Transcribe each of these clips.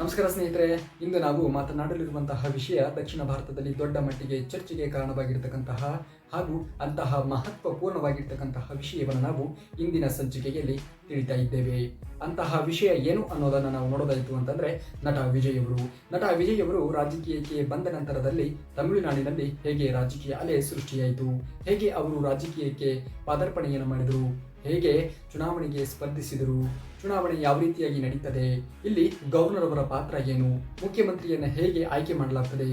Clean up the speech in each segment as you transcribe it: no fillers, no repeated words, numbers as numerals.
ನಮಸ್ಕಾರ ಸ್ನೇಹಿತರೆ, ಇಂದು ನಾವು ಮಾತನಾಡಲಿರುವಂತಹ ವಿಷಯ ದಕ್ಷಿಣ ಭಾರತದಲ್ಲಿ ದೊಡ್ಡ ಮಟ್ಟಿಗೆ ಚರ್ಚೆಗೆ ಕಾರಣವಾಗಿರ್ತಕ್ಕಂತಹ ಹಾಗೂ ಅಂತಹ ಮಹತ್ವಪೂರ್ಣವಾಗಿರ್ತಕ್ಕಂತಹ ವಿಷಯವನ್ನು ನಾವು ಇಂದಿನ ಸಂಚಿಕೆಯಲ್ಲಿ ತಿಳಿತಾ ಇದ್ದೇವೆ. ಅಂತಹ ವಿಷಯ ಏನು ಅನ್ನೋದನ್ನು ನಾವು ನೋಡೋದಾಯಿತು ಅಂತಂದ್ರೆ, ನಟ ವಿಜಯ್ ಅವರು ರಾಜಕೀಯಕ್ಕೆ ಬಂದ ನಂತರದಲ್ಲಿ ತಮಿಳುನಾಡಿನಲ್ಲಿ ಹೇಗೆ ರಾಜಕೀಯ ಅಲೆ ಸೃಷ್ಟಿಯಾಯಿತು, ಹೇಗೆ ಅವರು ರಾಜಕೀಯಕ್ಕೆ ಪಾದಾರ್ಪಣೆಯನ್ನು ಮಾಡಿದರು, ಹೇಗೆ ಚುನಾವಣೆಗೆ ಸ್ಪರ್ಧಿಸಿದರು, ಚುನಾವಣೆ ಯಾವ ರೀತಿಯಾಗಿ ನಡೀತದೆ, ಇಲ್ಲಿ ಗವರ್ನರ್ ಅವರ ಪಾತ್ರ ಏನು, ಮುಖ್ಯಮಂತ್ರಿಯನ್ನು ಹೇಗೆ ಆಯ್ಕೆ ಮಾಡಲಾಗ್ತದೆ,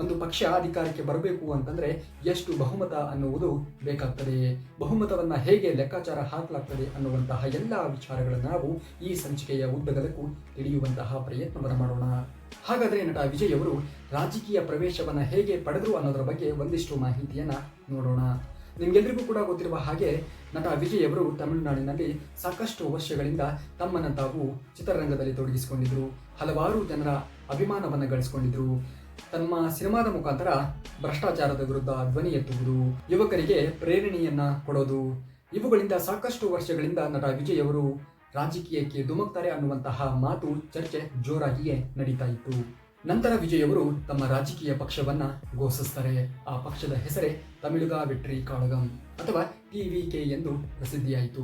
ಒಂದು ಪಕ್ಷ ಅಧಿಕಾರಕ್ಕೆ ಬರಬೇಕು ಅಂತಂದ್ರೆ ಎಷ್ಟು ಬಹುಮತ ಅನ್ನುವುದು ಬೇಕಾಗ್ತದೆ, ಬಹುಮತವನ್ನ ಹೇಗೆ ಲೆಕ್ಕಾಚಾರ ಹಾಕಲಾಗ್ತದೆ ಅನ್ನುವಂತಹ ಎಲ್ಲ ವಿಚಾರಗಳನ್ನು ನಾವು ಈ ಸಂಚಿಕೆಯ ಉದ್ದಗಲಕ್ಕೂ ತಿಳಿಯುವಂತಹ ಪ್ರಯತ್ನವನ್ನು ಮಾಡೋಣ. ಹಾಗಾದ್ರೆ ನಟ ವಿಜಯ್ ಅವರು ರಾಜಕೀಯ ಪ್ರವೇಶವನ್ನ ಹೇಗೆ ಪಡೆದರು ಅನ್ನೋದರ ಬಗ್ಗೆ ಒಂದಿಷ್ಟು ಮಾಹಿತಿಯನ್ನ ನೋಡೋಣ. ನಿಮ್ಗೆಲ್ರಿಗೂ ಕೂಡ ಗೊತ್ತಿರುವ ಹಾಗೆ ನಟ ವಿಜಯ್ ಅವರು ತಮಿಳುನಾಡಿನಲ್ಲಿ ಸಾಕಷ್ಟು ವರ್ಷಗಳಿಂದ ತಮ್ಮನ್ನು ತಾವು ಚಿತ್ರರಂಗದಲ್ಲಿ ತೊಡಗಿಸಿಕೊಂಡಿದ್ರು, ಹಲವಾರು ಜನರ ಅಭಿಮಾನವನ್ನು ಗಳಿಸಿಕೊಂಡಿದ್ರು. ತಮ್ಮ ಸಿನಿಮಾದ ಮುಖಾಂತರ ಭ್ರಷ್ಟಾಚಾರದ ವಿರುದ್ಧ ಧ್ವನಿ ಎತ್ತುವುದು, ಯುವಕರಿಗೆ ಪ್ರೇರಣೆಯನ್ನ ಕೊಡೋದು, ಇವುಗಳಿಂದ ಸಾಕಷ್ಟು ವರ್ಷಗಳಿಂದ ನಟ ವಿಜಯ್ ಅವರು ರಾಜಕೀಯಕ್ಕೆ ಧುಮುಕ್ತಾರೆ ಅನ್ನುವಂತಹ ಮಾತು ಚರ್ಚೆ ಜೋರಾಗಿಯೇ ನಡೀತಾ ಇತ್ತು. ನಂತರ ವಿಜಯ್ ಅವರು ತಮ್ಮ ರಾಜಕೀಯ ಪಕ್ಷವನ್ನ ಘೋಷಿಸ್ತಾರೆ. ಆ ಪಕ್ಷದ ಹೆಸರೇ ತಮಿಳುಗ ವೆಟ್ರಿ ಕಾಳಗಂ ಅಥವಾ TVK ಎಂದು ಪ್ರಸಿದ್ಧಿಯಾಯಿತು.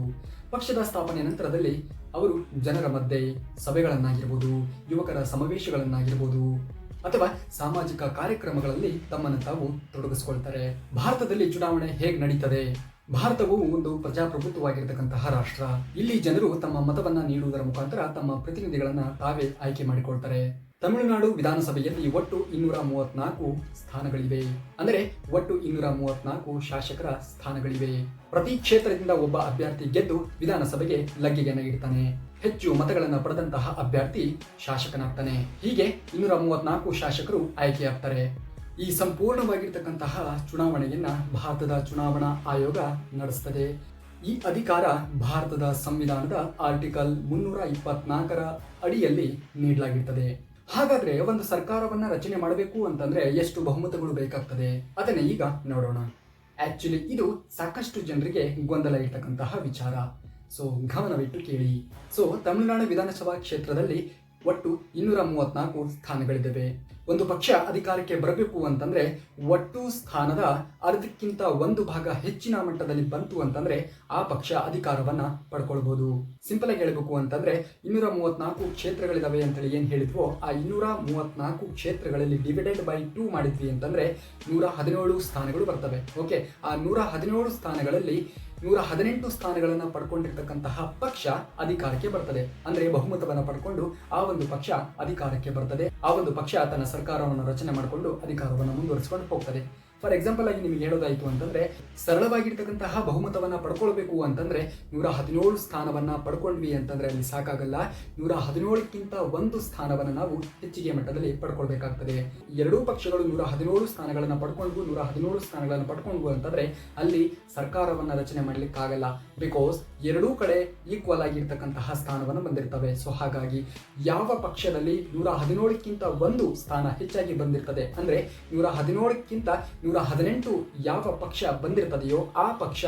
ಪಕ್ಷದ ಸ್ಥಾಪನೆ ನಂತರದಲ್ಲಿ ಅವರು ಜನರ ಮಧ್ಯೆ ಸಭೆಗಳನ್ನಾಗಿರ್ಬೋದು, ಯುವಕರ ಸಮಾವೇಶಗಳನ್ನಾಗಿರ್ಬೋದು ಅಥವಾ ಸಾಮಾಜಿಕ ಕಾರ್ಯಕ್ರಮಗಳಲ್ಲಿ ತಮ್ಮನ್ನು ತಾವು ತೊಡಗಿಸಿಕೊಳ್ತಾರೆ. ಭಾರತದಲ್ಲಿ ಚುನಾವಣೆ ಹೇಗೆ ನಡೀತದೆ? ಭಾರತವು ಒಂದು ಪ್ರಜಾಪ್ರಭುತ್ವವಾಗಿರ್ತಕ್ಕಂತಹ ರಾಷ್ಟ್ರ. ಇಲ್ಲಿ ಜನರು ತಮ್ಮ ಮತವನ್ನ ನೀಡುವುದರ ಮುಖಾಂತರ ತಮ್ಮ ಪ್ರತಿನಿಧಿಗಳನ್ನ ತಾವೇ ಆಯ್ಕೆ ಮಾಡಿಕೊಳ್ತಾರೆ. ತಮಿಳುನಾಡು ವಿಧಾನಸಭೆಯಲ್ಲಿ ಒಟ್ಟು 234 ಸ್ಥಾನಗಳಿವೆ. ಅಂದರೆ ಒಟ್ಟು 234 ಶಾಸಕರ ಸ್ಥಾನಗಳಿವೆ. ಪ್ರತಿ ಕ್ಷೇತ್ರದಿಂದ ಒಬ್ಬ ಅಭ್ಯರ್ಥಿ ಗೆದ್ದು ವಿಧಾನಸಭೆಗೆ ಲಗ್ಗೆಯನ್ನು ಇಡ್ತಾನೆ. ಹೆಚ್ಚು ಮತಗಳನ್ನು ಪಡೆದಂತಹ ಅಭ್ಯರ್ಥಿ ಶಾಸಕನಾಗ್ತಾನೆ. ಹೀಗೆ 234 ಶಾಸಕರು ಆಯ್ಕೆಯಾಗ್ತಾರೆ. ಈ ಸಂಪೂರ್ಣವಾಗಿರ್ತಕ್ಕಂತಹ ಚುನಾವಣೆಯನ್ನ ಭಾರತದ ಚುನಾವಣಾ ಆಯೋಗ ನಡೆಸ್ತದೆ. ಈ ಅಧಿಕಾರ ಭಾರತದ ಸಂವಿಧಾನದ ಆರ್ಟಿಕಲ್ 324ರ ಅಡಿಯಲ್ಲಿ ನೀಡಲಾಗಿರ್ತದೆ. ಹಾಗಾದ್ರೆ ಒಂದು ಸರ್ಕಾರವನ್ನ ರಚನೆ ಮಾಡಬೇಕು ಅಂತಂದ್ರೆ ಎಷ್ಟು ಬಹುಮತಗಳು ಬೇಕಾಗ್ತದೆ ಅದನ್ನ ಈಗ ನೋಡೋಣ. ಆಕ್ಚುಲಿ ಇದು ಸಾಕಷ್ಟು ಜನರಿಗೆ ಗೊಂದಲ ಇರ್ತಕ್ಕಂತಹ ವಿಚಾರ. ಸೊ ಗಮನವಿಟ್ಟು ಕೇಳಿ. ಸೊ ತಮಿಳುನಾಡು ವಿಧಾನಸಭಾ ಕ್ಷೇತ್ರದಲ್ಲಿ ಒಟ್ಟು 234 ಸ್ಥಾನಗಳಿದ್ದಾವೆ. ಒಂದು ಪಕ್ಷ ಅಧಿಕಾರಕ್ಕೆ ಬರಬೇಕು ಅಂತಂದ್ರೆ ಒಟ್ಟು ಸ್ಥಾನದ ಅರ್ಧಕ್ಕಿಂತ 1/2 ಹೆಚ್ಚಿನ ಮಟ್ಟದಲ್ಲಿ ಬಂತು ಅಂತಂದ್ರೆ ಆ ಪಕ್ಷ ಅಧಿಕಾರವನ್ನ ಪಡ್ಕೊಳ್ಬಹುದು. ಸಿಂಪಲ್ ಆಗಿ ಹೇಳಬೇಕು ಅಂತಂದ್ರೆ 234 ಕ್ಷೇತ್ರಗಳಿದಾವೆ ಅಂತೇಳಿ ಏನ್ ಹೇಳಿದ್ವೋ ಆ 234 ಕ್ಷೇತ್ರಗಳಲ್ಲಿ ಡಿವೈಡೆಡ್ ಬೈ 2 ಮಾಡಿದ್ವಿ ಅಂತಂದ್ರೆ 117 ಸ್ಥಾನಗಳು ಬರ್ತವೆ. ಓಕೆ, ಆ 117 ಸ್ಥಾನಗಳಲ್ಲಿ 118 ಸ್ಥಾನಗಳನ್ನು ಪಡ್ಕೊಂಡಿರ್ತಕ್ಕಂತಹ ಪಕ್ಷ ಅಧಿಕಾರಕ್ಕೆ ಬರ್ತದೆ. ಅಂದ್ರೆ ಬಹುಮತವನ್ನು ಪಡ್ಕೊಂಡು ಆ ಒಂದು ಪಕ್ಷ ಅಧಿಕಾರಕ್ಕೆ ಬರ್ತದೆ. ಆ ಒಂದು ಪಕ್ಷ ತನ್ನ ಸರ್ಕಾರವನ್ನು ರಚನೆ ಮಾಡಿಕೊಂಡು ಅಧಿಕಾರವನ್ನು ಮುಂದುವರಿಸಿಕೊಂಡು ಹೋಗ್ತದೆ. ಫಾರ್ ಎಕ್ಸಾಂಪಲ್ ಆಗಿ ನಿಮಗೆ ಹೇಳೋದಾಯಿತು ಅಂತಂದ್ರೆ, ಸರಳವಾಗಿರ್ತಕ್ಕಂತಹ ಬಹುಮತವನ್ನ ಪಡ್ಕೊಳ್ಬೇಕು ಅಂತಂದ್ರೆ 117 ಸ್ಥಾನವನ್ನ ಪಡ್ಕೊಂಡ್ವಿ ಅಂತಂದ್ರೆ ಅಲ್ಲಿ ಸಾಕಾಗಲ್ಲ. 117ಕ್ಕಿಂತ 1 ಸ್ಥಾನವನ್ನ ನಾವು ಹೆಚ್ಚಿಗೆ ಮಟ್ಟದಲ್ಲಿ ಪಡ್ಕೊಳ್ಬೇಕಾಗ್ತದೆ. ಎರಡೂ ಪಕ್ಷಗಳು 117 ಸ್ಥಾನಗಳನ್ನ ಪಡ್ಕೊಂಡು 117 ಸ್ಥಾನಗಳನ್ನು ಪಡ್ಕೊಂಡ್ವು ಅಂತಂದ್ರೆ ಅಲ್ಲಿ ಸರ್ಕಾರವನ್ನ ರಚನೆ ಮಾಡ್ಲಿಕ್ಕಾಗಲ್ಲ. ಬಿಕಾಸ್ ಎರಡೂ ಕಡೆ ಈಕ್ವಲ್ ಆಗಿರ್ತಕ್ಕಂತಹ ಸ್ಥಾನವನ್ನು ಬಂದಿರ್ತವೆ. ಸೊ ಹಾಗಾಗಿ ಯಾವ ಪಕ್ಷದಲ್ಲಿ 117ಕ್ಕಿಂತ 1 ಸ್ಥಾನ ಹೆಚ್ಚಾಗಿ ಬಂದಿರ್ತದೆ ಅಂದ್ರೆ 117ಕ್ಕಿಂತ 118 ಯಾವ ಪಕ್ಷ ಬಂದಿರ್ತದೆಯೋ ಆ ಪಕ್ಷ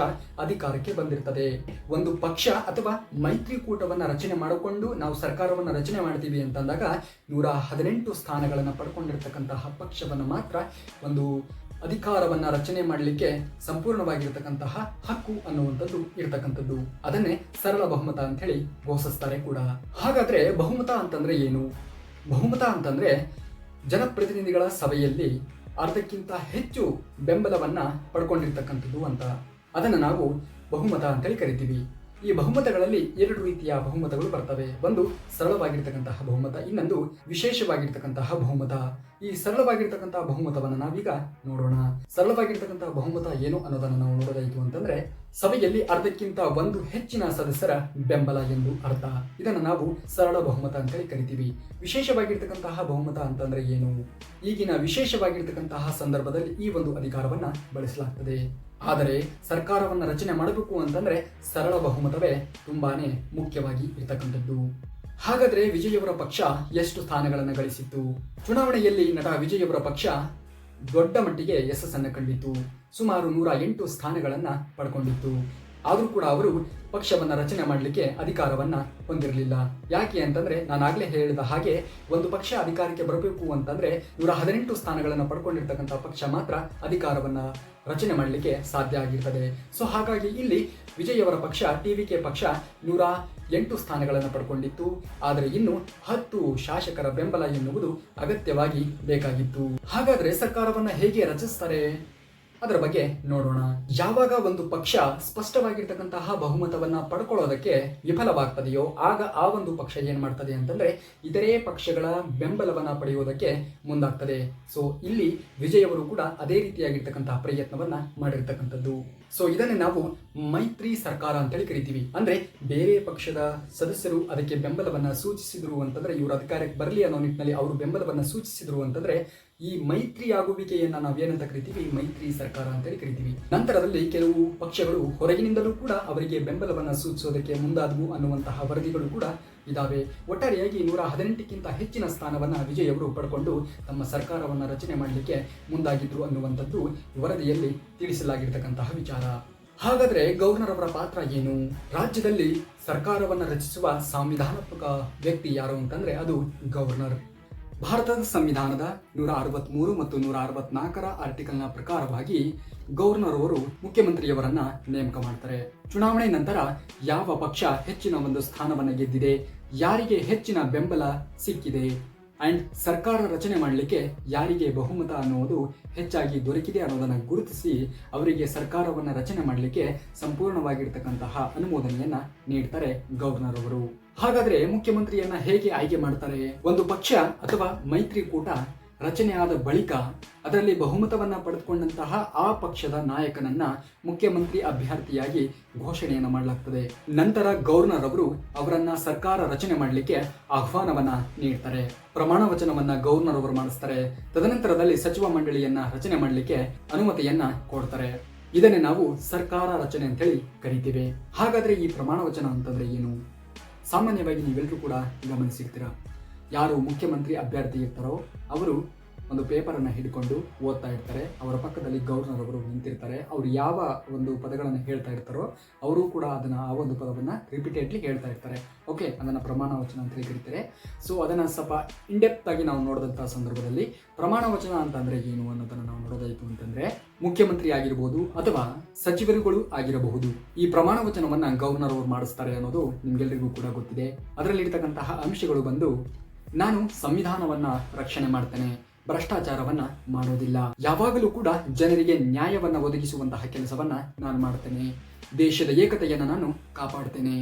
ಅಧಿಕಾರಕ್ಕೆ ಬಂದಿರ್ತದೆ. ಒಂದು ಪಕ್ಷ ಅಥವಾ ಮೈತ್ರಿಕೂಟವನ್ನ ರಚನೆ ಮಾಡಿಕೊಂಡು ನಾವು ಸರ್ಕಾರವನ್ನ ರಚನೆ ಮಾಡ್ತೀವಿ ಅಂತಂದಾಗ 118 ಸ್ಥಾನಗಳನ್ನು ಪಡ್ಕೊಂಡಿರ್ತಕ್ಕಂತಹ ಪಕ್ಷವನ್ನು ಮಾತ್ರ ಒಂದು ಅಧಿಕಾರವನ್ನ ರಚನೆ ಮಾಡಲಿಕ್ಕೆ ಸಂಪೂರ್ಣವಾಗಿರ್ತಕ್ಕಂತಹ ಹಕ್ಕು ಅನ್ನುವಂಥದ್ದು ಇರ್ತಕ್ಕಂಥದ್ದು. ಅದನ್ನೇ ಸರಳ ಬಹುಮತ ಅಂತ ಹೇಳಿ ಘೋಷಿಸ್ತಾರೆ ಕೂಡ. ಹಾಗಾದ್ರೆ ಬಹುಮತ ಅಂತಂದ್ರೆ ಏನು? ಬಹುಮತ ಅಂತಂದ್ರೆ ಜನಪ್ರತಿನಿಧಿಗಳ ಸಭೆಯಲ್ಲಿ ಅರ್ಧಕ್ಕಿಂತ ಹೆಚ್ಚು ಬೆಂಬಲವನ್ನ ಪಡ್ಕೊಂಡಿರ್ತಕ್ಕಂಥದ್ದು ಅಂತ. ಅದನ್ನು ನಾವು ಬಹುಮತ ಅಂತೇಳಿ ಕರಿತೀವಿ. ಈ ಬಹುಮತಗಳಲ್ಲಿ 2 ರೀತಿಯ ಬಹುಮತಗಳು ಬರ್ತವೆ. ಒಂದು ಸರಳವಾಗಿರ್ತಕ್ಕಂತಹ ಬಹುಮತ, ಇನ್ನೊಂದು ವಿಶೇಷವಾಗಿರ್ತಕ್ಕಂತಹ ಬಹುಮತ. ಈ ಸರಳವಾಗಿರ್ತಕ್ಕಂತಹ ಬಹುಮತವನ್ನು ನಾವೀಗ ನೋಡೋಣ. ಸರಳವಾಗಿರ್ತಕ್ಕಂತಹ ಬಹುಮತ ಏನು ಅನ್ನೋದನ್ನು ನಾವು ನೋಡೋದಾಯಿತು ಅಂತಂದ್ರೆ, ಸಭೆಯಲ್ಲಿ ಅರ್ಧಕ್ಕಿಂತ 1 ಹೆಚ್ಚಿನ ಸದಸ್ಯರ ಬೆಂಬಲ ಎಂದು ಅರ್ಥ. ಇದನ್ನು ನಾವು ಸರಳ ಬಹುಮತ ಅಂತೇಳಿ ಕರಿತೀವಿ. ವಿಶೇಷವಾಗಿರ್ತಕ್ಕಂತಹ ಬಹುಮತ ಅಂತಂದ್ರೆ ಏನು? ಈಗಿನ ವಿಶೇಷವಾಗಿರ್ತಕ್ಕಂತಹ ಸಂದರ್ಭದಲ್ಲಿ ಈ ಒಂದು ಅಧಿಕಾರವನ್ನ ಬಳಸಲಾಗ್ತದೆ. ಆದರೆ ಸರ್ಕಾರವನ್ನು ರಚನೆ ಮಾಡಬೇಕು ಅಂತಂದ್ರೆ ಸರಳ ಬಹುಮತವೇ ತುಂಬಾನೇ ಮುಖ್ಯವಾಗಿ ಇರ್ತಕ್ಕಂಥದ್ದು. ಹಾಗಾದ್ರೆ ವಿಜಯ್ ಅವರ ಪಕ್ಷ ಎಷ್ಟು ಸ್ಥಾನಗಳನ್ನು ಗಳಿಸಿತ್ತು? ಚುನಾವಣೆಯಲ್ಲಿ ನಟ ವಿಜಯ್ ಅವರ ಪಕ್ಷ ದೊಡ್ಡ ಮಟ್ಟಿಗೆ ಯಶಸ್ಸನ್ನು ಕಂಡಿತು. ಸುಮಾರು 108 ಸ್ಥಾನಗಳನ್ನು ಪಡ್ಕೊಂಡಿತ್ತು. ಆದರೂ ಕೂಡ ಅವರು ಪಕ್ಷವನ್ನ ರಚನೆ ಮಾಡಲಿಕ್ಕೆ ಅಧಿಕಾರವನ್ನ ಹೊಂದಿರಲಿಲ್ಲ. ಯಾಕೆ ಅಂತಂದ್ರೆ ನಾನಾಗ್ಲೇ ಹೇಳಿದ ಹಾಗೆ ಒಂದು ಪಕ್ಷ ಅಧಿಕಾರಕ್ಕೆ ಬರಬೇಕು ಅಂತಂದ್ರೆ 118 ಸ್ಥಾನಗಳನ್ನು ಪಡ್ಕೊಂಡಿರ್ತಕ್ಕಂಥ ಪಕ್ಷ ಮಾತ್ರ ಅಧಿಕಾರವನ್ನ ರಚನೆ ಮಾಡಲಿಕ್ಕೆ ಸಾಧ್ಯ ಆಗಿರ್ತದೆ. ಸೊ ಹಾಗಾಗಿ ಇಲ್ಲಿ ವಿಜಯ್ ಅವರ ಪಕ್ಷ ಟಿವಿಕೆ ಪಕ್ಷ 108 ಸ್ಥಾನಗಳನ್ನು ಪಡ್ಕೊಂಡಿತ್ತು. ಆದರೆ ಇನ್ನು 10 ಶಾಸಕರ ಬೆಂಬಲ ಎನ್ನುವುದು ಅಗತ್ಯವಾಗಿ ಬೇಕಾಗಿತ್ತು. ಹಾಗಾದ್ರೆ ಸರ್ಕಾರವನ್ನ ಹೇಗೆ ರಚಿಸ್ತಾರೆ ಅದರ ಬಗ್ಗೆ ನೋಡೋಣ. ಯಾವಾಗ ಒಂದು ಪಕ್ಷ ಸ್ಪಷ್ಟವಾಗಿರ್ತಕ್ಕಂತಹ ಬಹುಮತವನ್ನ ಪಡ್ಕೊಳ್ಳೋದಕ್ಕೆ ವಿಫಲವಾಗ್ತದೆಯೋ ಆಗ ಆ ಒಂದು ಪಕ್ಷ ಏನ್ ಮಾಡ್ತದೆ ಅಂತಂದ್ರೆ ಇತರೆ ಪಕ್ಷಗಳ ಬೆಂಬಲವನ್ನ ಪಡೆಯುವುದಕ್ಕೆ ಮುಂದಾಗ್ತದೆ. ಸೊ ಇಲ್ಲಿ ವಿಜಯ್ ಅವರು ಕೂಡ ಅದೇ ರೀತಿಯಾಗಿರ್ತಕ್ಕಂತಹ ಪ್ರಯತ್ನವನ್ನ ಮಾಡಿರ್ತಕ್ಕಂಥದ್ದು. ಸೊ ಇದನ್ನೇ ನಾವು ಮೈತ್ರಿ ಸರ್ಕಾರ ಅಂತೇಳಿ ಕರಿತೀವಿ. ಅಂದ್ರೆ ಬೇರೆ ಪಕ್ಷದ ಸದಸ್ಯರು ಅದಕ್ಕೆ ಬೆಂಬಲವನ್ನ ಸೂಚಿಸಿದ್ರು ಅಂತಂದ್ರೆ ಇವರು ಅಧಿಕಾರಕ್ಕೆ ಬರಲಿ ಅನ್ನೋ ನಿಟ್ಟಿನಲ್ಲಿ ಅವರು ಬೆಂಬಲವನ್ನ ಸೂಚಿಸಿದ್ರು ಅಂತಂದ್ರೆ ಈ ಮೈತ್ರಿ ಆಗುವಿಕೆಯನ್ನ ನಾವೇನಂತ ಕರಿತೀವಿ, ಮೈತ್ರಿ ಸರ್ಕಾರ ಅಂತೇಳಿ ಕರಿತೀವಿ. ನಂತರದಲ್ಲಿ ಕೆಲವು ಪಕ್ಷಗಳು ಹೊರಗಿನಿಂದಲೂ ಕೂಡ ಅವರಿಗೆ ಬೆಂಬಲವನ್ನ ಸೂಚಿಸೋದಕ್ಕೆ ಮುಂದಾದವು ಅನ್ನುವಂತಹ ವರದಿಗಳು ಕೂಡ ಇದಾವೆ. ಒಟ್ಟಾರೆಯಾಗಿ 118ಕ್ಕಿಂತ ಹೆಚ್ಚಿನ ಸ್ಥಾನವನ್ನ ವಿಜಯ್ ಅವರು ಪಡ್ಕೊಂಡು ತಮ್ಮ ಸರ್ಕಾರವನ್ನ ರಚನೆ ಮಾಡಲಿಕ್ಕೆ ಮುಂದಾಗಿದ್ರು ಅನ್ನುವಂಥದ್ದು ವರದಿಯಲ್ಲಿ ತಿಳಿಸಲಾಗಿರ್ತಕ್ಕಂತಹ ವಿಚಾರ. ಹಾಗಾದ್ರೆ ಗವರ್ನರ್ ಅವರ ಪಾತ್ರ ಏನು? ರಾಜ್ಯದಲ್ಲಿ ಸರ್ಕಾರವನ್ನ ರಚಿಸುವ ಸಾಂವಿಧಾನಾತ್ಮಕ ವ್ಯಕ್ತಿ ಯಾರು ಅಂತಂದ್ರೆ ಅದು ಗವರ್ನರ್. ಭಾರತದ ಸಂವಿಧಾನದ 163 ಮತ್ತು 164 ಆರ್ಟಿಕಲ್ನ ಪ್ರಕಾರವಾಗಿ ಗವರ್ನರ್ ಅವರು ಮುಖ್ಯಮಂತ್ರಿಯವರನ್ನ ನೇಮಕ ಮಾಡ್ತಾರೆ. ಚುನಾವಣೆ ನಂತರ ಯಾವ ಪಕ್ಷ ಹೆಚ್ಚಿನ ಒಂದು ಸ್ಥಾನವನ್ನ ಗೆದ್ದಿದೆ, ಯಾರಿಗೆ ಹೆಚ್ಚಿನ ಬೆಂಬಲ ಸಿಕ್ಕಿದೆ ಅಂಡ್ ಸರ್ಕಾರ ರಚನೆ ಮಾಡಲಿಕ್ಕೆ ಯಾರಿಗೆ ಬಹುಮತ ಅನ್ನುವುದು ಹೆಚ್ಚಾಗಿ ದೊರಕಿದೆ ಅನ್ನೋದನ್ನ ಗುರುತಿಸಿ ಅವರಿಗೆ ಸರ್ಕಾರವನ್ನ ರಚನೆ ಮಾಡಲಿಕ್ಕೆ ಸಂಪೂರ್ಣವಾಗಿರ್ತಕ್ಕಂತಹ ಅನುಮೋದನೆಯನ್ನ ನೀಡ್ತಾರೆ ಗವರ್ನರ್ ಅವರು. ಹಾಗಾದ್ರೆ ಮುಖ್ಯಮಂತ್ರಿಯನ್ನ ಹೇಗೆ ಆಯ್ಕೆ ಮಾಡ್ತಾರೆ? ಒಂದು ಪಕ್ಷ ಅಥವಾ ಮೈತ್ರಿಕೂಟ ರಚನೆ ಆದ ಬಳಿಕ ಅದರಲ್ಲಿ ಬಹುಮತವನ್ನ ಪಡೆದುಕೊಂಡಂತಹ ಆ ಪಕ್ಷದ ನಾಯಕನನ್ನ ಮುಖ್ಯಮಂತ್ರಿ ಅಭ್ಯರ್ಥಿಯಾಗಿ ಘೋಷಣೆಯನ್ನ ಮಾಡಲಾಗ್ತದೆ. ನಂತರ ಗವರ್ನರ್ ಅವರು ಅವರನ್ನ ಸರ್ಕಾರ ರಚನೆ ಮಾಡಲಿಕ್ಕೆ ಆಹ್ವಾನವನ್ನ ನೀಡ್ತಾರೆ. ಪ್ರಮಾಣ ವಚನವನ್ನ ಗವರ್ನರ್ ಅವರು ಮಾಡಿಸ್ತಾರೆ. ತದನಂತರದಲ್ಲಿ ಸಚಿವ ಮಂಡಳಿಯನ್ನ ರಚನೆ ಮಾಡಲಿಕ್ಕೆ ಅನುಮತಿಯನ್ನ ಕೊಡ್ತಾರೆ. ಇದನ್ನೇ ನಾವು ಸರ್ಕಾರ ರಚನೆ ಅಂತ ಹೇಳಿ ಕರಿತೀವಿ. ಹಾಗಾದ್ರೆ ಈ ಪ್ರಮಾಣ ವಚನ ಅಂತಂದ್ರೆ ಏನು? ಸಾಮಾನ್ಯವಾಗಿ ನೀವೆಲ್ಲರೂ ಕೂಡ ಗಮನಿಸಿರ್ತೀರ, ಯಾರು ಮುಖ್ಯಮಂತ್ರಿ ಅಭ್ಯರ್ಥಿ ಇರ್ತಾರೋ ಅವರು ಒಂದು ಪೇಪರನ್ನು ಹಿಡ್ಕೊಂಡು ಓದ್ತಾ ಇರ್ತಾರೆ. ಅವರ ಪಕ್ಕದಲ್ಲಿ ಗವರ್ನರ್ ಅವರು ನಿಂತಿರ್ತಾರೆ. ಅವರು ಯಾವ ಒಂದು ಪದಗಳನ್ನು ಹೇಳ್ತಾ ಇರ್ತಾರೋ ಅವರು ಕೂಡ ಆ ಒಂದು ಪದವನ್ನು ರಿಪೀಟೆಡ್ಲಿ ಹೇಳ್ತಾ ಇರ್ತಾರೆ. ಓಕೆ, ಅದನ್ನು ಪ್ರಮಾಣ ವಚನ ಅಂತ ಹೇಳಿ ಕರೀತಾರೆ. ಸೊ ಅದನ್ನು ಸ್ವಲ್ಪ ಇನ್ಡೆಪ್ತ್ ಆಗಿ ನಾವು ನೋಡಿದಂಥ ಸಂದರ್ಭದಲ್ಲಿ ಪ್ರಮಾಣ ವಚನ ಅಂತಂದ್ರೆ ಏನು ಅನ್ನೋದನ್ನು ನಾವು ನೋಡೋದಾಯಿತು ಅಂತಂದ್ರೆ ಮುಖ್ಯಮಂತ್ರಿ ಆಗಿರಬಹುದು ಅಥವಾ ಸಚಿವರುಗಳು ಆಗಿರಬಹುದು. ಈ ಪ್ರಮಾಣ ವಚನವನ್ನ ಗವರ್ನರ್ ಅವರು ಮಾಡಿಸ್ತಾರೆ ಅನ್ನೋದು ನಿಮ್ಗೆಲ್ಲರಿಗೂ ಕೂಡ ಗೊತ್ತಿದೆ. ಅದರಲ್ಲಿರ್ತಕ್ಕಂತಹ ಅಂಶಗಳು ಬಂದು, ನಾನು ಸಂವಿಧಾನವನ್ನ ರಕ್ಷಣೆ ಮಾಡ್ತೇನೆ, ಭ್ರಷ್ಟಾಚಾರವನ್ನ ಮಾಡೋದಿಲ್ಲ, ಯಾವಾಗಲೂ ಕೂಡ ಜನರಿಗೆ ನ್ಯಾಯವನ್ನ ಒದಗಿಸುವಂತಹ ಕೆಲಸವನ್ನ ನಾನು ಮಾಡ್ತೇನೆ, ದೇಶದ ಏಕತೆಯನ್ನು ನಾನು ಕಾಪಾಡ್ತೇನೆ.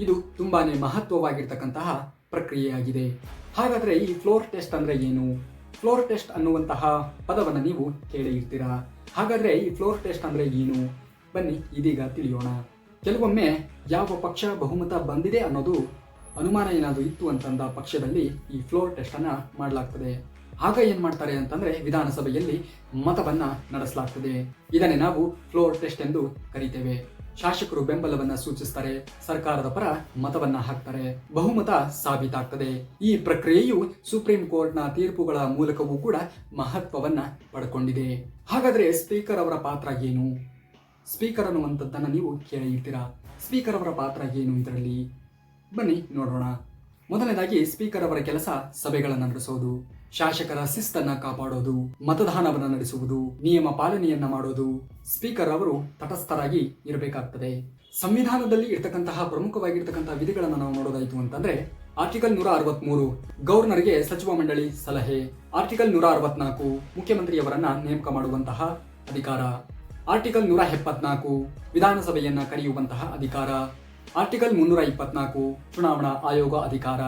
ಇದು ತುಂಬಾನೇ ಮಹತ್ವವಾಗಿರ್ತಕ್ಕಂತಹ ಪ್ರಕ್ರಿಯೆಯಾಗಿದೆ. ಹಾಗಾದ್ರೆ ಈ ಫ್ಲೋರ್ ಟೆಸ್ಟ್ ಅಂದ್ರೆ ಏನು? ಫ್ಲೋರ್ ಟೆಸ್ಟ್ ಅನ್ನುವಂತಹ ಪದವನ್ನು ನೀವು ಕೇಳಿ ಇರ್ತೀರಾ. ಹಾಗಾದ್ರೆ ಈ ಫ್ಲೋರ್ ಟೆಸ್ಟ್ ಅಂದ್ರೆ ಏನು? ಬನ್ನಿ ಇದೀಗ ತಿಳಿಯೋಣ. ಕೆಲವೊಮ್ಮೆ ಯಾವ ಪಕ್ಷ ಬಹುಮತ ಬಂದಿದೆ ಅನ್ನೋದು ಅನುಮಾನ ಏನಾದರೂ ಇತ್ತು ಅಂತಂದ ಪಕ್ಷದಲ್ಲಿ ಈ ಫ್ಲೋರ್ ಟೆಸ್ಟ್ ಅನ್ನ ಮಾಡಲಾಗ್ತದೆ. ಆಗ ಏನ್ ಮಾಡ್ತಾರೆ ಅಂತಂದ್ರೆ ವಿಧಾನಸಭೆಯಲ್ಲಿ ಮತವನ್ನ ನಡೆಸಲಾಗ್ತದೆ. ಇದನ್ನೇ ನಾವು ಫ್ಲೋರ್ ಟೆಸ್ಟ್ ಎಂದು ಕರೀತೇವೆ. ಶಾಸಕರು ಬೆಂಬಲವನ್ನ ಸೂಚಿಸ್ತಾರೆ, ಸರ್ಕಾರದ ಪರ ಮತವನ್ನ ಹಾಕ್ತಾರೆ, ಬಹುಮತ ಸಾಬೀತಾಗ್ತದೆ. ಈ ಪ್ರಕ್ರಿಯೆಯು ಸುಪ್ರೀಂ ಕೋರ್ಟ್ನ ತೀರ್ಪುಗಳ ಮೂಲಕವೂ ಕೂಡ ಮಹತ್ವವನ್ನ ಪಡ್ಕೊಂಡಿದೆ. ಹಾಗಾದ್ರೆ ಸ್ಪೀಕರ್ ಅವರ ಪಾತ್ರ ಏನು? ಸ್ಪೀಕರ್ ಅನ್ನುವಂಥದ್ದನ್ನ ನೀವು ಕೇಳಿ ಇರ್ತೀರಾ. ಸ್ಪೀಕರ್ ಅವರ ಪಾತ್ರ ಏನು ಇದರಲ್ಲಿ? ಬನ್ನಿ ನೋಡೋಣ. ಮೊದಲನೇದಾಗಿ ಸ್ಪೀಕರ್ ಅವರ ಕೆಲಸ ಸಭೆಗಳನ್ನು ನಡೆಸೋದು, ಶಾಸಕರ ಶಿಸ್ತನ್ನ ಕಾಪಾಡೋದು, ಮತದಾನವನ್ನು ನಡೆಸುವುದು, ನಿಯಮ ಪಾಲನೆಯನ್ನ ಮಾಡೋದು. ಸ್ಪೀಕರ್ ಅವರು ತಟಸ್ಥರಾಗಿ ಇರಬೇಕಾಗ್ತದೆ. ಸಂವಿಧಾನದಲ್ಲಿ ಇರ್ತಕ್ಕಂತಹ ಪ್ರಮುಖವಾಗಿರ್ತಕ್ಕಂತಹ ವಿಧಿಗಳನ್ನು ನಾವು ನೋಡೋದಾಯ್ತು ಅಂತಂದ್ರೆ ಆರ್ಟಿಕಲ್ 163 ಗವರ್ನರ್ಗೆ ಸಚಿವ ಮಂಡಳಿ ಸಲಹೆ, ಆರ್ಟಿಕಲ್ 164 ಮುಖ್ಯಮಂತ್ರಿಯವರನ್ನ ನೇಮಕ ಮಾಡುವಂತಹ ಅಧಿಕಾರ, ಆರ್ಟಿಕಲ್ 174 ವಿಧಾನಸಭೆಯನ್ನ ಕರೆಯುವಂತಹ ಅಧಿಕಾರ, ಆರ್ಟಿಕಲ್ 324 ಚುನಾವಣಾ ಆಯೋಗ ಅಧಿಕಾರ.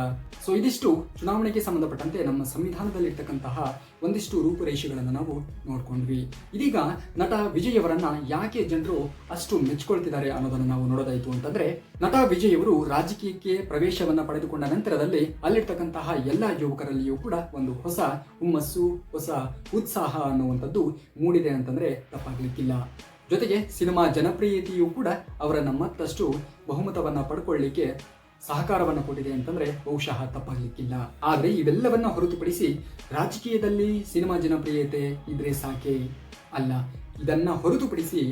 ಸೊ ಇದಿಷ್ಟು ಚುನಾವಣೆಗೆ ಸಂಬಂಧಪಟ್ಟಂತೆ ನಮ್ಮ ಸಂವಿಧಾನದಲ್ಲಿರ್ತಕ್ಕಂತಹ ಒಂದಿಷ್ಟು ರೂಪುರೇಷೆಗಳನ್ನು ನಾವು ನೋಡ್ಕೊಂಡ್ವಿ. ಇದೀಗ ನಟ ವಿಜಯ್ ಅವರನ್ನ ಯಾಕೆ ಜನರು ಅಷ್ಟು ಮೆಚ್ಕೊಳ್ತಿದ್ದಾರೆ ಅನ್ನೋದನ್ನು ನಾವು ನೋಡೋದಾಯ್ತು ಅಂತಂದ್ರೆ, ನಟ ವಿಜಯ್ ಅವರು ರಾಜಕೀಯಕ್ಕೆ ಪ್ರವೇಶವನ್ನ ಪಡೆದುಕೊಂಡ ನಂತರದಲ್ಲಿ ಅಲ್ಲಿರ್ತಕ್ಕಂತಹ ಎಲ್ಲ ಯುವಕರಲ್ಲಿಯೂ ಕೂಡ ಒಂದು ಹೊಸ ಹುಮ್ಮಸ್ಸು, ಹೊಸ ಉತ್ಸಾಹ ಅನ್ನುವಂಥದ್ದು ಮೂಡಿದೆ ಅಂತಂದ್ರೆ ತಪ್ಪಾಗ್ಲಿಕ್ಕಿಲ್ಲ. ಜೊತೆಗೆ ಸಿನಿಮಾ ಜನಪ್ರಿಯತೆಯೂ ಕೂಡ ಅವರನ್ನ ಮತ್ತಷ್ಟು ಬಹುಮತವನ್ನ ಪಡ್ಕೊಳ್ಳಿಕ್ಕೆ ಸಹಕಾರವನ್ನು ಕೊಟ್ಟಿದೆ ಅಂತಂದ್ರೆ ಬಹುಶಃ ತಪ್ಪಾಗ್ಲಿಕ್ಕಿಲ್ಲ. ಆದ್ರೆ ಇವೆಲ್ಲವನ್ನ ಹೊರತುಪಡಿಸಿ ರಾಜಕೀಯದಲ್ಲಿ ಸಿನಿಮಾ ಜನಪ್ರಿಯತೆ ಇದ್ರೆ ಸಾಕೆ ಅಲ್ಲ. ಇದನ್ನ ಹೊರತುಪಡಿಸಿ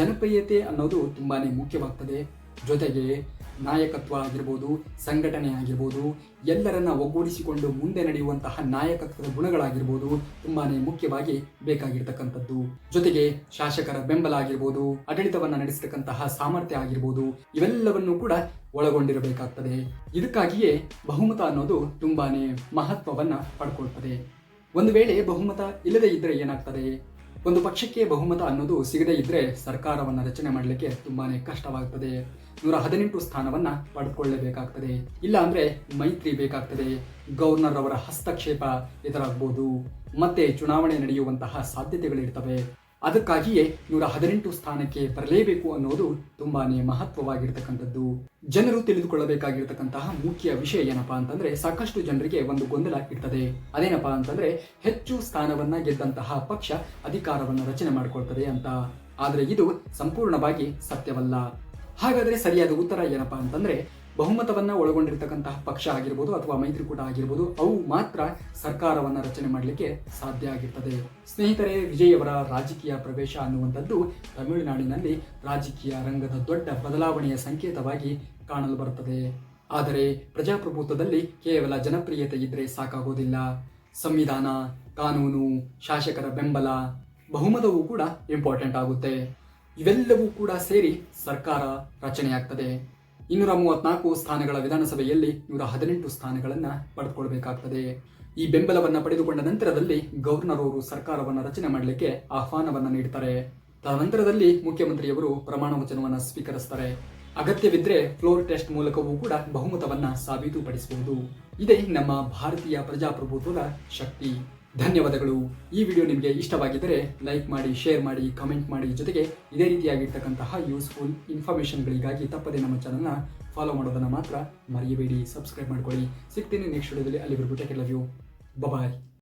ಜನಪ್ರಿಯತೆ ಅನ್ನೋದು ತುಂಬಾನೇ ಮುಖ್ಯವಾಗ್ತದೆ. ಜೊತೆಗೆ ನಾಯಕತ್ವ ಆಗಿರ್ಬೋದು, ಸಂಘಟನೆ ಆಗಿರ್ಬೋದು, ಎಲ್ಲರನ್ನ ಒಗ್ಗೂಡಿಸಿಕೊಂಡು ಮುಂದೆ ನಡೆಯುವಂತಹ ನಾಯಕತ್ವದ ಗುಣಗಳಾಗಿರ್ಬೋದು ತುಂಬಾನೇ ಮುಖ್ಯವಾಗಿ ಬೇಕಾಗಿರ್ತಕ್ಕಂಥದ್ದು. ಜೊತೆಗೆ ಶಾಸಕರ ಬೆಂಬಲ ಆಗಿರ್ಬೋದು, ಆಡಳಿತವನ್ನ ನಡೆಸತಕ್ಕಂತಹ ಸಾಮರ್ಥ್ಯ ಆಗಿರ್ಬೋದು, ಇವೆಲ್ಲವನ್ನು ಕೂಡ ಒಳಗೊಂಡಿರಬೇಕಾಗ್ತದೆ. ಇದಕ್ಕಾಗಿಯೇ ಬಹುಮತ ಅನ್ನೋದು ತುಂಬಾನೇ ಮಹತ್ವವನ್ನ ಪಡ್ಕೊಳ್ತದೆ. ಒಂದು ವೇಳೆ ಬಹುಮತ ಇಲ್ಲದೆ ಇದ್ರೆ ಏನಾಗ್ತದೆ? ಒಂದು ಪಕ್ಷಕ್ಕೆ ಬಹುಮತ ಅನ್ನೋದು ಸಿಗದೇ ಇದ್ರೆ ಸರ್ಕಾರವನ್ನ ರಚನೆ ಮಾಡಲಿಕ್ಕೆ ತುಂಬಾನೇ ಕಷ್ಟವಾಗ್ತದೆ. 118 ಸ್ಥಾನವನ್ನ ಪಡ್ಕೊಳ್ಳೇಬೇಕಾಗ್ತದೆ. ಇಲ್ಲ ಅಂದ್ರೆ ಮೈತ್ರಿ ಬೇಕಾಗ್ತದೆ, ಗವರ್ನರ್ ಅವರ ಹಸ್ತಕ್ಷೇಪ ಎದುರಾಗಬಹುದು, ಮತ್ತೆ ಚುನಾವಣೆ ನಡೆಯುವಂತಹ ಸಾಧ್ಯತೆಗಳಿರ್ತವೆ. ಅದಕ್ಕಾಗಿಯೇ 118 ಸ್ಥಾನಕ್ಕೆ ಬರಲೇಬೇಕು ಅನ್ನೋದು ತುಂಬಾನೇ ಮಹತ್ವವಾಗಿರ್ತಕ್ಕಂಥದ್ದು. ಜನರು ತಿಳಿದುಕೊಳ್ಳಬೇಕಾಗಿರ್ತಕ್ಕಂತಹ ಮುಖ್ಯ ವಿಷಯ ಏನಪ್ಪಾ ಅಂತಂದ್ರೆ, ಸಾಕಷ್ಟು ಜನರಿಗೆ ಒಂದು ಗೊಂದಲ ಇರ್ತದೆ. ಅದೇನಪ್ಪಾ ಅಂತಂದ್ರೆ, ಹೆಚ್ಚು ಸ್ಥಾನವನ್ನ ಗೆದ್ದಂತಹ ಪಕ್ಷ ಅಧಿಕಾರವನ್ನ ರಚನೆ ಮಾಡಿಕೊಳ್ತದೆ ಅಂತ. ಆದ್ರೆ ಇದು ಸಂಪೂರ್ಣವಾಗಿ ಸತ್ಯವಲ್ಲ. ಹಾಗಾದ್ರೆ ಸರಿಯಾದ ಉತ್ತರ ಏನಪ್ಪಾ ಅಂತಂದ್ರೆ, ಬಹುಮತವನ್ನ ಒಳಗೊಂಡಿರ್ತಕ್ಕಂತಹ ಪಕ್ಷ ಆಗಿರ್ಬೋದು ಅಥವಾ ಮೈತ್ರಿಕೂಟ ಆಗಿರ್ಬೋದು, ಅವು ಮಾತ್ರ ಸರ್ಕಾರವನ್ನ ರಚನೆ ಮಾಡಲಿಕ್ಕೆ ಸಾಧ್ಯ ಆಗಿರ್ತದೆ. ಸ್ನೇಹಿತರೆ, ವಿಜಯ್ ಅವರ ರಾಜಕೀಯ ಪ್ರವೇಶ ಅನ್ನುವಂಥದ್ದು ತಮಿಳುನಾಡಿನಲ್ಲಿ ರಾಜಕೀಯ ರಂಗದ ದೊಡ್ಡ ಬದಲಾವಣೆಯ ಸಂಕೇತವಾಗಿ ಕಾಣಲು ಬರುತ್ತದೆ. ಆದರೆ ಪ್ರಜಾಪ್ರಭುತ್ವದಲ್ಲಿ ಕೇವಲ ಜನಪ್ರಿಯತೆ ಇದ್ರೆ ಸಾಕಾಗೋದಿಲ್ಲ. ಸಂವಿಧಾನ, ಕಾನೂನು, ಶಾಸಕರ ಬೆಂಬಲ, ಬಹುಮತವೂ ಕೂಡ ಇಂಪಾರ್ಟೆಂಟ್ ಆಗುತ್ತೆ. ಇವೆಲ್ಲವೂ ಕೂಡ ಸೇರಿ ಸರ್ಕಾರ ರಚನೆಯಾಗ್ತದೆ. 234 ಸ್ಥಾನಗಳ ವಿಧಾನಸಭೆಯಲ್ಲಿ 118 ಸ್ಥಾನಗಳನ್ನು ಪಡೆದುಕೊಳ್ಬೇಕಾಗ್ತದೆ. ಈ ಬೆಂಬಲವನ್ನು ಪಡೆದುಕೊಂಡ ನಂತರದಲ್ಲಿ ಗವರ್ನರ್ ಅವರು ಸರ್ಕಾರವನ್ನು ರಚನೆ ಮಾಡಲಿಕ್ಕೆ ಆಹ್ವಾನವನ್ನು ನೀಡ್ತಾರೆ. ತದನಂತರದಲ್ಲಿ ಮುಖ್ಯಮಂತ್ರಿಯವರು ಪ್ರಮಾಣ ವಚನವನ್ನು ಸ್ವೀಕರಿಸ್ತಾರೆ. ಅಗತ್ಯವಿದ್ರೆ ಫ್ಲೋರ್ ಟೆಸ್ಟ್ ಮೂಲಕವೂ ಕೂಡ ಬಹುಮತವನ್ನ ಸಾಬೀತುಪಡಿಸಬಹುದು. ಇದೇ ನಮ್ಮ ಭಾರತೀಯ ಪ್ರಜಾಪ್ರಭುತ್ವದ ಶಕ್ತಿ. ಧನ್ಯವಾದಗಳು. ಈ ವಿಡಿಯೋ ನಿಮಗೆ ಇಷ್ಟವಾಗಿದ್ದರೆ ಲೈಕ್ ಮಾಡಿ, ಶೇರ್ ಮಾಡಿ, ಕಮೆಂಟ್ ಮಾಡಿ. ಜೊತೆಗೆ ಇದೇ ರೀತಿಯಾಗಿರ್ತಕ್ಕಂತಹ ಯೂಸ್ಫುಲ್ ಇನ್ಫಾರ್ಮೇಷನ್ಗಳಿಗಾಗಿ ತಪ್ಪದೆ ನಮ್ಮ ಚಾನಲ್ನ ಫಾಲೋ ಮಾಡೋದನ್ನು ಮಾತ್ರ ಮರೆಯಬೇಡಿ. ಸಬ್ಸ್ಕ್ರೈಬ್ ಮಾಡ್ಕೊಳ್ಳಿ. ಸಿಗ್ತೀನಿ ನೆಕ್ಸ್ಟ್ ವಿಡಿಯೋದಲ್ಲಿ. ಅಲ್ಲಿವರೆಗೂ take care, love you, bye.